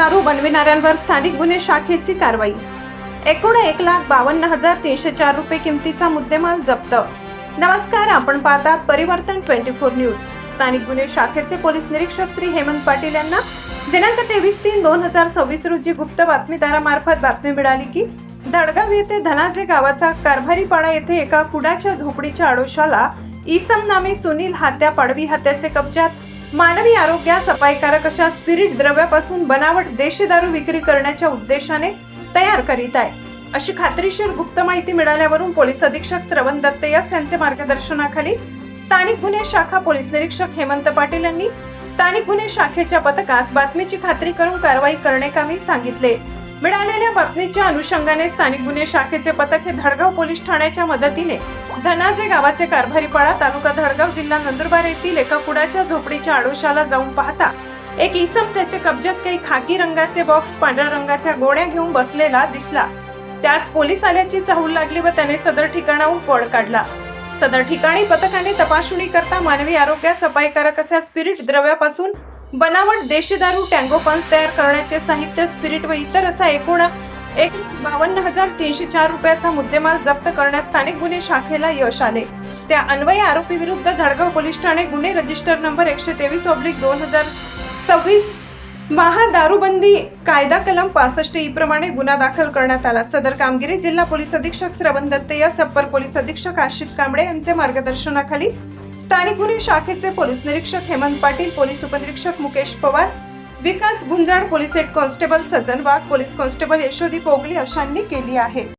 दारू बनविणाऱ्यांवर स्थानिक गुन्हे शाखेची कारवाई। एकूण 1,52,304 रुपये किमतीचा मुद्देमाल जप्त। नमस्कार, आपण पाहतात परिवर्तन 24 न्यूज। स्थानिक गुन्हे शाखेचे पोलीस निरीक्षक श्री हेमंत पाटील यांना दिनांक 23/3/2026 रोजी गुप्त बातमीदारामार्फत बातमी मिळाली की धडगाव येथे धनाजे गावाचा कारभारीपाडा येथे एका कुडाच्या झोपडीच्या आडोशाला इसम नामे सुनील हात्या पाडवी हात्याचे कब्जात मानवी आरोग्यास अपायकारक अशा स्पिरिट द्रव्यापासून बनावट देशी दारू विक्री करण्याच्या उद्देशाने तयार करीत आहे अशी खात्रीशीर गुप्त माहिती मिळाल्यावरून पोलीस अधीक्षक श्रवण दत्ते यांच्या मार्गदर्शनाखाली स्थानिक गुन्हे शाखा पोलीस निरीक्षक हेमंत पाटील यांनी स्थानिक गुन्हे शाखेच्या पथकास बातमीची खात्री करून कारवाई करण्याकामी सांगितले। मिळालेल्या बातमीच्या अनुषंगाने स्थानिक गुन्हे शाखेचे पथक हे धडगाव पोलीस ठाण्याच्या मदतीने धनाजे गावाचे कारभारीपाडा तालुका धडगाव जिल्हा नंदुरबार येथील एका कुडाच्या झोपडीच्या आडोशाला जाऊन पाहता एक इसम त्याच्या कब्जात काही खाकी रंगाचे बॉक्स पांढऱ्या रंगाच्या गोण्या घेऊन बसलेला दिसला। त्यास पोलीस आल्याची चाहूल लागली व त्याने सदर ठिकाणाहून पळ काढला। सदर ठिकाणी पथकाने तपासणी करता मानवी आरोग्यास अपायकारक अशा स्पिरिट द्रव्यापासून बनावट देशी दारू टँगो पंच तयार करण्याचे साहित्य स्पिरिट व इतर असा एकूण 1,52,304 रुपयाचा मुद्देमाल जप्त करण्यास स्थानिक गुन्हे शाखेला यश आले। त्या अन्वये आरोपी विरुद्ध धडगाव पोलीस ठाणे गुन्हे रजिस्टर नंबर 123/2026 महा दारूबंदी कायदा कलम 65 प्रमाणे गुन्हा दाखल करण्यात आला। सदर कामगिरी जिल्हा पोलीस अधीक्षक श्रवण दत्ते या अपर पोलीस अधीक्षक आशिष कांबळे यांच्या मार्गदर्शनाखाली स्थानिक गुन्हे शाखेचे पोलीस निरीक्षक हेमंत पाटील, पोलीस उपनिरीक्षक मुकेश पवार, विकास गुंजाळ, पोलीस हेड कॉन्स्टेबल सज्जन वाघ, पोलीस कॉन्स्टेबल यशोदी पोगली अशांनी केली आहे।